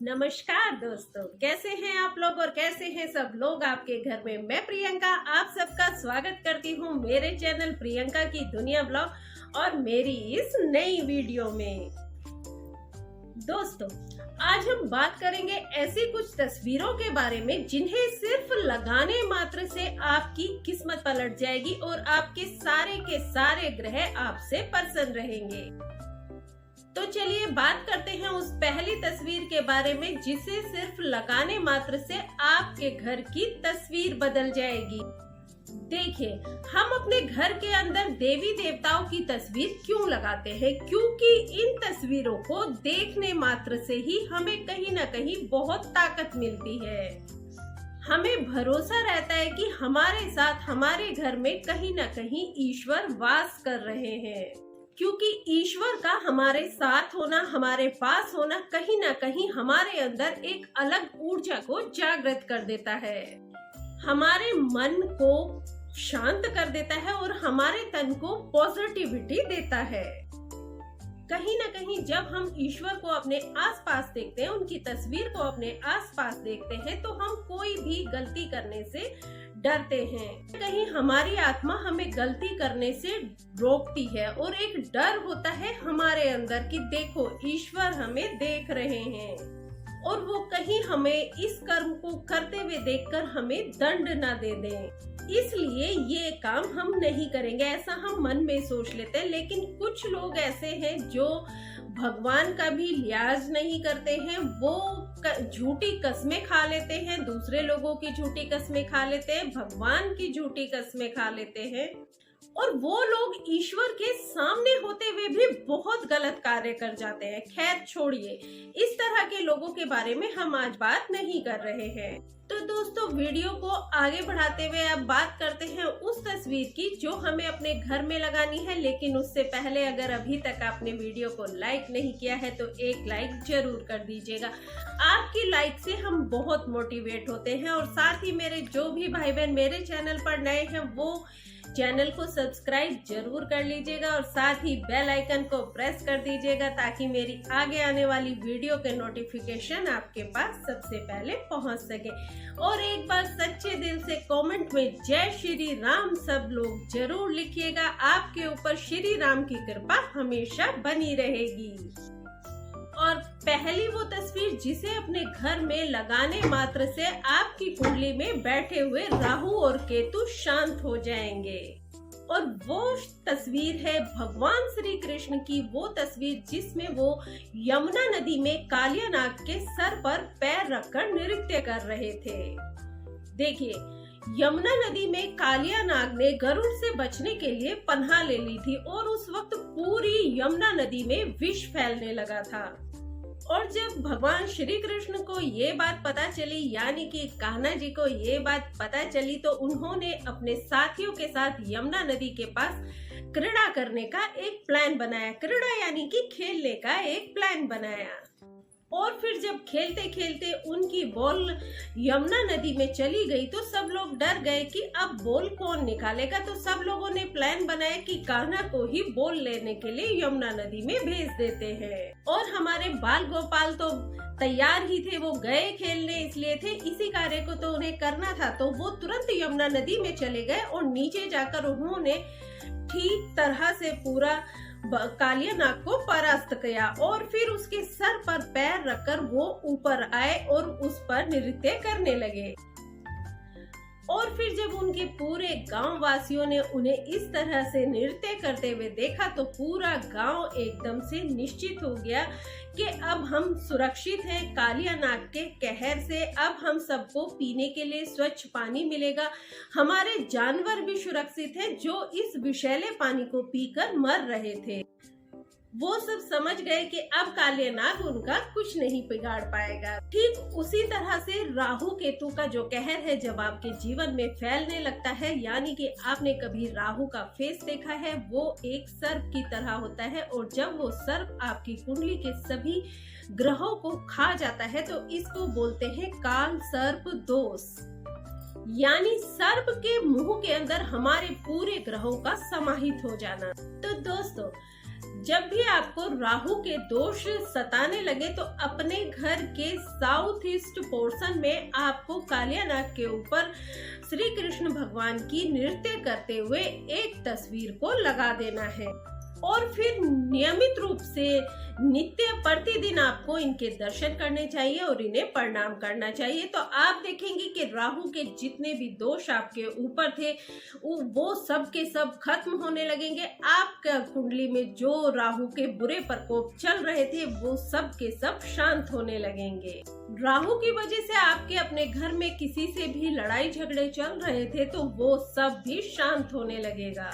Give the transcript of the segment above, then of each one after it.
नमस्कार दोस्तों, कैसे हैं आप लोग और कैसे हैं सब लोग आपके घर में। मैं प्रियंका आप सबका स्वागत करती हूं मेरे चैनल प्रियंका की दुनिया ब्लॉग और मेरी इस नई वीडियो में। दोस्तों, आज हम बात करेंगे ऐसी कुछ तस्वीरों के बारे में जिन्हें सिर्फ लगाने मात्र से आपकी किस्मत पलट जाएगी और आपके सारे के सारे ग्रह आपसे प्रसन्न रहेंगे। तो चलिए बात करते हैं उस पहली तस्वीर के बारे में जिसे सिर्फ लगाने मात्र से आपके घर की तस्वीर बदल जाएगी। देखिए, हम अपने घर के अंदर देवी देवताओं की तस्वीर क्यों लगाते हैं? क्योंकि इन तस्वीरों को देखने मात्र से ही हमें कहीं ना कहीं बहुत ताकत मिलती है। हमें भरोसा रहता है कि हमारे साथ हमारे घर में कहीं ना कहीं ईश्वर वास कर रहे हैं, क्योंकि ईश्वर का हमारे साथ होना, हमारे पास होना कहीं ना कहीं हमारे अंदर एक अलग ऊर्जा को जागृत कर देता है, हमारे मन को शांत कर देता है और हमारे तन को पॉजिटिविटी देता है। कहीं ना कहीं जब हम ईश्वर को अपने आसपास देखते हैं, उनकी तस्वीर को अपने आसपास देखते हैं, तो हम कोई भी गलती करने से डरते हैं। कहीं हमारी आत्मा हमें गलती करने से रोकती है और एक डर होता है हमारे अंदर कि देखो ईश्वर हमें देख रहे हैं और वो कहीं हमें इस कर्म को करते हुए देखकर हमें दंड ना दे दें। इसलिए ये काम हम नहीं करेंगे, ऐसा हम मन में सोच लेते हैं। लेकिन कुछ लोग ऐसे हैं जो भगवान का भी लिहाज नहीं करते हैं, वो झूठी कस्में खा लेते हैं, दूसरे लोगों की झूठी कस्में खा लेते हैं, भगवान की झूठी कस्में खा लेते हैं और वो लोग ईश्वर के सामने होते हुए भी बहुत गलत कार्य कर जाते हैं। खैर छोड़िए, इस तरह के लोगों के बारे में हम आज बात नहीं कर रहे हैं। तो दोस्तों, वीडियो को आगे बढ़ाते हुए अब बात करते हैं उस तस्वीर की जो हमें अपने घर में लगानी है। लेकिन उससे पहले अगर अभी तक आपने वीडियो को लाइक नहीं किया है तो एक लाइक जरूर कर दीजिएगा। आपकी लाइक से हम बहुत मोटिवेट होते हैं और साथ ही मेरे जो भी भाई बहन मेरे चैनल पर नए हैं वो चैनल को सब्सक्राइब जरूर कर लीजिएगा और साथ ही बेल आइकन को प्रेस कर दीजिएगा ताकि मेरी आगे आने वाली वीडियो के नोटिफिकेशन आपके पास सबसे पहले पहुंच सके। और एक बार सच्चे दिल से कमेंट में जय श्री राम सब लोग जरूर लिखिएगा। आपके ऊपर श्री राम की कृपा हमेशा बनी रहेगी। और पहली वो तस्वीर जिसे अपने घर में लगाने मात्र से आपकी कुंडली में बैठे हुए राहु और केतु शांत हो जाएंगे। और वो तस्वीर है भगवान श्री कृष्ण की, वो तस्वीर जिसमें वो यमुना नदी में कालिया नाग के सर पर पैर रखकर नृत्य कर रहे थे। देखिए, यमुना नदी में कालिया नाग ने गरुड़ से बचने के लिए पनाह ले ली थी और उस वक्त पूरी यमुना नदी में विष फैलने लगा था। और जब भगवान श्री कृष्ण को ये बात पता चली, यानी कि कान्हा जी को ये बात पता चली, तो उन्होंने अपने साथियों के साथ यमुना नदी के पास क्रीड़ा करने का एक प्लान बनाया। क्रीड़ा यानी कि खेलने का एक प्लान बनाया। और फिर जब खेलते खेलते उनकी बॉल यमुना नदी में चली गई तो सब लोग डर गए कि अब बॉल कौन निकालेगा। तो सब लोगों ने प्लान बनाया कि कान्हा को ही बॉल लेने के लिए यमुना नदी में भेज देते हैं। और हमारे बाल गोपाल तो तैयार ही थे, वो गए खेलने इसलिए थे, इसी कार्य को तो उन्हें करना था। तो वो तुरंत यमुना नदी में चले गए और नीचे जाकर उन्होंने ठीक तरह से पूरा कालिया नाग को परास्त किया और फिर उसके सर पर पैर रखकर वो ऊपर आए और उस पर नृत्य करने लगे। और फिर जब उनके पूरे गांव वासियों ने उन्हें इस तरह से नृत्य करते हुए देखा तो पूरा गांव एकदम से निश्चित हो गया कि अब हम सुरक्षित हैं कालिया नाग के कहर से। अब हम सबको पीने के लिए स्वच्छ पानी मिलेगा, हमारे जानवर भी सुरक्षित हैं जो इस विषैले पानी को पीकर मर रहे थे। वो सब समझ गए कि अब कालिया नाग उनका कुछ नहीं बिगाड़ पाएगा। ठीक उसी तरह से राहु केतु का जो कहर है जब आपके जीवन में फैलने लगता है, यानी कि आपने कभी राहु का फेस देखा है, वो एक सर्प की तरह होता है और जब वो सर्प आपकी कुंडली के सभी ग्रहों को खा जाता है तो इसको बोलते हैं काल सर्प दोष। यानी सर्प के मुंह के अंदर हमारे पूरे ग्रहों का समाहित हो जाना। तो दोस्तों, जब भी आपको राहु के दोष सताने लगे तो अपने घर के साउथ ईस्ट पोर्शन में आपको कालिया नाग के ऊपर श्री कृष्ण भगवान की नृत्य करते हुए एक तस्वीर को लगा देना है और फिर नियमित रूप से नित्य प्रतिदिन आपको इनके दर्शन करने चाहिए और इन्हें प्रणाम करना चाहिए। तो आप देखेंगे कि राहु के जितने भी दोष आपके ऊपर थे वो सब के सब खत्म होने लगेंगे। आपका कुंडली में जो राहु के बुरे प्रकोप चल रहे थे वो सब के सब शांत होने लगेंगे। राहु की वजह से आपके अपने घर में किसी से भी लड़ाई झगड़े चल रहे थे तो वो सब भी शांत होने लगेगा।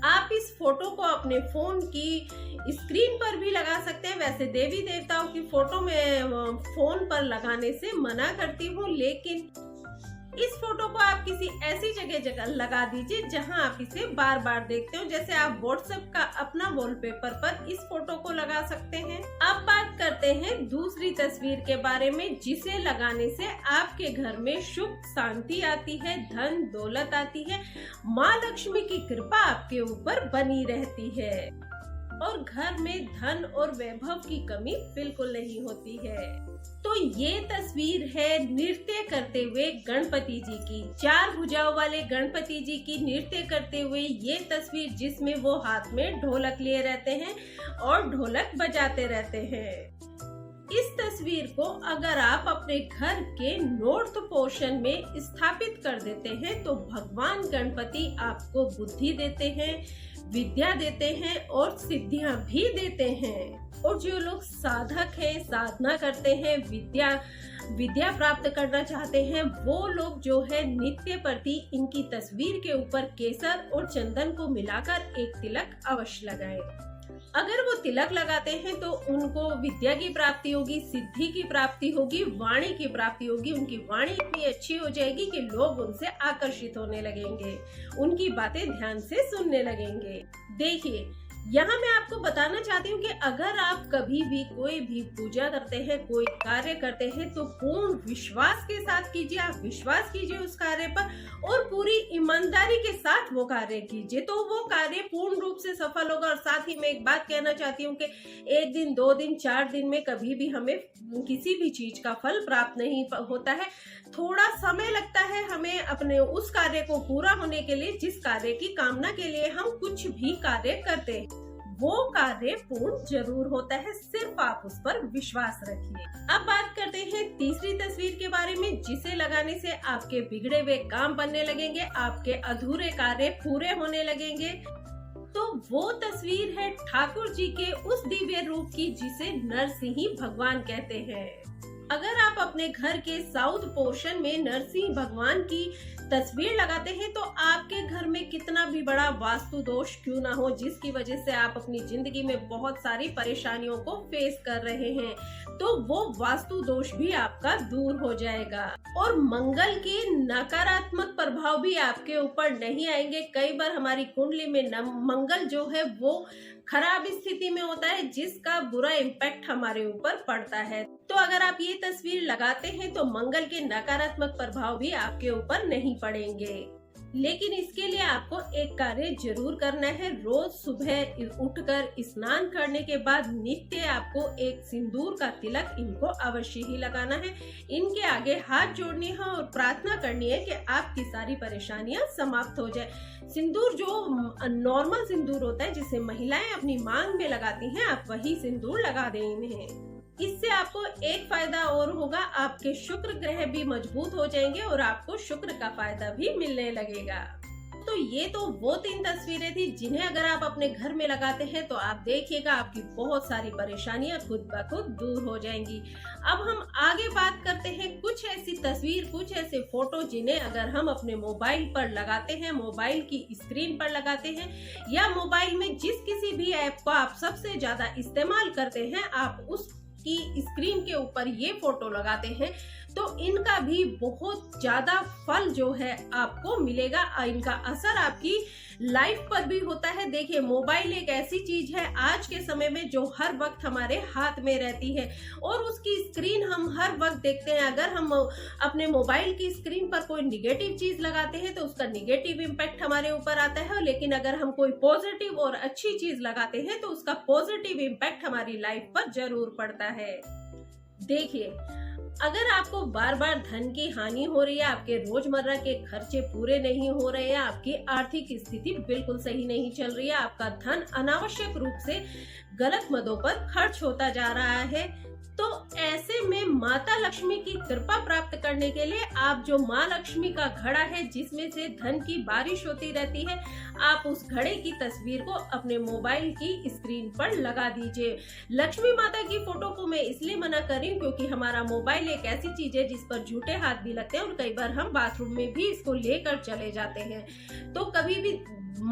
आप इस फोटो को अपने फोन की स्क्रीन पर भी लगा सकते हैं। वैसे देवी देवताओं की फोटो में फोन पर लगाने से मना करती हूँ, लेकिन इस फोटो को आप किसी ऐसी जगह लगा दीजिए जहां आप इसे बार बार देखते हो। जैसे आप व्हाट्सएप का अपना वॉलपेपर पर इस फोटो को लगा सकते हैं। अब बात करते हैं दूसरी तस्वीर के बारे में, जिसे लगाने से आपके घर में सुख शांति आती है, धन दौलत आती है, माँ लक्ष्मी की कृपा आपके ऊपर बनी रहती है और घर में धन और वैभव की कमी बिल्कुल नहीं होती है। तो ये तस्वीर है नृत्य करते हुए गणपति जी की, 4 भुजाओं वाले गणपति जी की नृत्य करते हुए ये तस्वीर, जिसमें वो हाथ में ढोलक लिए रहते हैं और ढोलक बजाते रहते हैं। इस तस्वीर को अगर आप अपने घर के नॉर्थ पोर्शन में स्थापित कर देते हैं तो भगवान गणपति आपको बुद्धि देते हैं, विद्या देते हैं और सिद्धियां भी देते हैं। और जो लोग साधक हैं, साधना करते हैं, विद्या प्राप्त करना चाहते हैं, वो लोग जो है नित्य प्रति इनकी तस्वीर के ऊपर केसर और चंदन को मिलाकर एक तिलक अवश्य लगाएं। अगर वो तिलक लगाते हैं तो उनको विद्या की प्राप्ति होगी, सिद्धि की प्राप्ति होगी, वाणी की प्राप्ति होगी। उनकी वाणी इतनी अच्छी हो जाएगी कि लोग उनसे आकर्षित होने लगेंगे, उनकी बातें ध्यान से सुनने लगेंगे। देखिए, यहाँ मैं आपको बताना चाहती हूँ कि अगर आप कभी भी कोई भी पूजा करते हैं, कोई कार्य करते हैं तो पूर्ण विश्वास के साथ कीजिए। आप विश्वास कीजिए उस कार्य पर और पूरी ईमानदारी के साथ वो कार्य कीजिए, तो वो कार्य पूर्ण रूप से सफल होगा। और साथ ही मैं एक बात कहना चाहती हूँ कि 1 दिन 2 दिन 4 दिन में कभी भी हमें किसी भी चीज का फल प्राप्त नहीं होता है। थोड़ा समय लगता है हमें अपने उस कार्य को पूरा होने के लिए, जिस कार्य की कामना के लिए हम कुछ भी कार्य करते हैं, वो कार्य पूर्ण जरूर होता है। सिर्फ आप उस पर विश्वास रखिए। अब बात करते हैं तीसरी तस्वीर के बारे में, जिसे लगाने से आपके बिगड़े हुए काम बनने लगेंगे, आपके अधूरे कार्य पूरे होने लगेंगे। तो वो तस्वीर है ठाकुर जी के उस दिव्य रूप की जिसे नरसिंह भगवान कहते हैं। अगर आप अपने घर के साउथ पोर्शन में नरसिंह भगवान की तस्वीर लगाते हैं तो आपके घर में कितना भी बड़ा वास्तु दोष क्यों ना हो, जिसकी वजह से आप अपनी जिंदगी में बहुत सारी परेशानियों को फेस कर रहे हैं, तो वो वास्तु दोष भी आपका दूर हो जाएगा और मंगल के नकारात्मक प्रभाव भी आपके ऊपर नहीं आएंगे। कई बार हमारी कुंडली में मंगल जो है वो खराब स्थिति में होता है, जिसका बुरा इम्पैक्ट हमारे ऊपर पड़ता है। तो अगर आप ये तस्वीर लगाते हैं तो मंगल के नकारात्मक प्रभाव भी आपके ऊपर नहीं पड़ेंगे। लेकिन इसके लिए आपको एक कार्य जरूर करना है। रोज सुबह उठकर स्नान करने के बाद नित्य आपको एक सिंदूर का तिलक इनको अवश्य ही लगाना है। इनके आगे हाथ जोड़ने हैं और प्रार्थना करनी है कि आपकी सारी परेशानियां समाप्त हो जाए। सिंदूर जो नॉर्मल सिंदूर होता है जिसे महिलाएं अपनी मांग में लगाती हैं, आप वही सिंदूर लगा दें इन्हें। इससे आपको एक फायदा और होगा, आपके शुक्र ग्रह भी मजबूत हो जाएंगे और आपको शुक्र का फायदा भी मिलने लगेगा। तो ये तो वो 3 तस्वीरें थी जिन्हें अगर आप अपने घर में लगाते हैं तो आप देखिएगा आपकी बहुत सारी परेशानियां खुद ब खुद दूर हो जाएंगी। अब हम आगे बात करते हैं कुछ ऐसी तस्वीर, कुछ ऐसे फोटो जिन्हें अगर हम अपने मोबाइल पर लगाते हैं, मोबाइल की स्क्रीन पर लगाते हैं या मोबाइल में जिस किसी भी ऐप को आप सबसे ज्यादा इस्तेमाल करते हैं, आप उस की स्क्रीन के ऊपर ये फोटो लगाते हैं तो इनका भी बहुत ज्यादा फल जो है आपको मिलेगा, इनका असर आपकी लाइफ पर भी होता है। देखिए, मोबाइल एक ऐसी चीज है आज के समय में जो हर वक्त हमारे हाथ में रहती है और उसकी स्क्रीन हम हर वक्त देखते हैं। अगर हम अपने मोबाइल की स्क्रीन पर कोई निगेटिव चीज लगाते हैं तो उसका निगेटिव इम्पैक्ट हमारे ऊपर आता है, लेकिन अगर हम कोई पॉजिटिव और अच्छी चीज लगाते हैं तो उसका पॉजिटिव इम्पैक्ट हमारी लाइफ पर जरूर पड़ता है। देखिए, अगर आपको बार बार धन की हानि हो रही है, आपके रोजमर्रा के खर्चे पूरे नहीं हो रहे हैं, आपकी आर्थिक स्थिति बिल्कुल सही नहीं चल रही है, आपका धन अनावश्यक रूप से गलत मदों पर खर्च होता जा रहा है, तो ऐसे में माता लक्ष्मी की कृपा प्राप्त करने के लिए आप जो माँ लक्ष्मी का घड़ा है जिसमें से धन की बारिश होती रहती है, आप उस घड़े की तस्वीर को अपने मोबाइल की स्क्रीन पर लगा दीजिए। लक्ष्मी माता की फोटो को मैं इसलिए मना कर रही हूँ क्योंकि हमारा मोबाइल एक ऐसी चीज है जिस पर झूठे हाथ भी लगते हैं और कई बार हम बाथरूम में भी इसको लेकर चले जाते हैं। तो कभी भी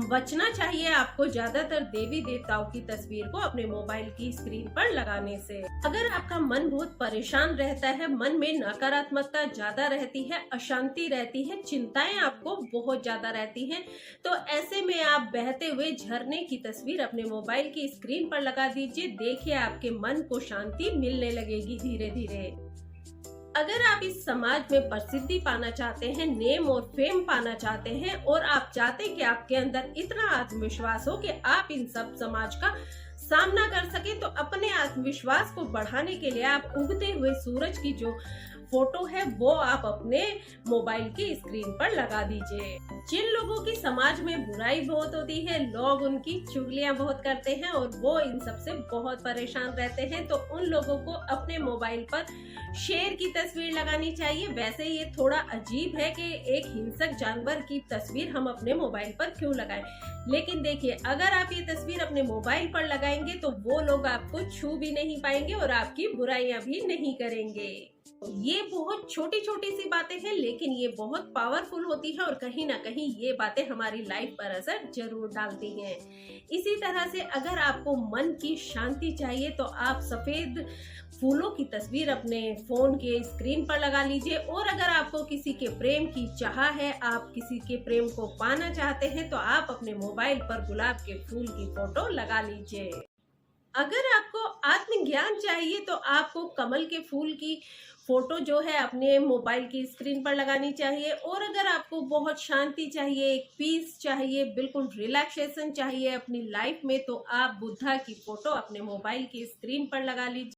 बचना चाहिए आपको ज्यादातर देवी देवताओं की तस्वीर को अपने मोबाइल की स्क्रीन पर लगाने से। अगर आपका मन बहुत परेशान रहता है, मन में नकारात्मकता ज्यादा रहती है, अशांति रहती है, चिंताएं आपको बहुत ज्यादा रहती हैं, तो ऐसे में आप बहते हुए झरने की तस्वीर अपने मोबाइल की स्क्रीन पर लगा दीजिए। देखिए, आपके मन को शांति मिलने लगेगी धीरे धीरे। अगर आप इस समाज में प्रसिद्धि पाना चाहते हैं, नेम और फेम पाना चाहते हैं और आप चाहते हैं कि आपके अंदर इतना आत्मविश्वास हो कि आप इन सब समाज का सामना कर सके, तो अपने आत्मविश्वास को बढ़ाने के लिए आप उगते हुए सूरज की जो फोटो है वो आप अपने मोबाइल की स्क्रीन पर लगा दीजिए। जिन लोगों की समाज में बुराई बहुत होती है, लोग उनकी चुगलियां बहुत करते हैं और वो इन सब से बहुत परेशान रहते हैं, तो उन लोगों को अपने मोबाइल पर शेर की तस्वीर लगानी चाहिए। वैसे ये थोड़ा अजीब है कि एक हिंसक जानवर की तस्वीर हम अपने मोबाइल पर क्यों लगाएं, लेकिन देखिए, अगर आप ये तस्वीर अपने मोबाइल पर लगाएंगे तो वो लोग आपको छू भी नहीं पाएंगे और आपकी बुराइयां भी नहीं करेंगे। ये बहुत छोटी छोटी सी बातें हैं, लेकिन ये बहुत पावरफुल होती है और कहीं ना कहीं ये बातें हमारी लाइफ पर असर जरूर डालती हैं। इसी तरह से अगर आपको मन की शांति चाहिए तो आप सफेद फूलों की तस्वीर अपने फोन के स्क्रीन पर लगा लीजिए, और अगर आपको किसी के प्रेम की चाह है, आप किसी के प्रेम को पाना चाहते हैं, तो आप अपने मोबाइल पर गुलाब के फूल की फोटो लगा लीजिए। अगर आपको आत्मज्ञान चाहिए तो आपको कमल के फूल की फोटो जो है अपने मोबाइल की स्क्रीन पर लगानी चाहिए, और अगर आपको बहुत शांति चाहिए, एक पीस चाहिए, बिल्कुल रिलैक्सेशन चाहिए अपनी लाइफ में, तो आप बुद्धा की फोटो अपने मोबाइल की स्क्रीन पर लगा लीजिए।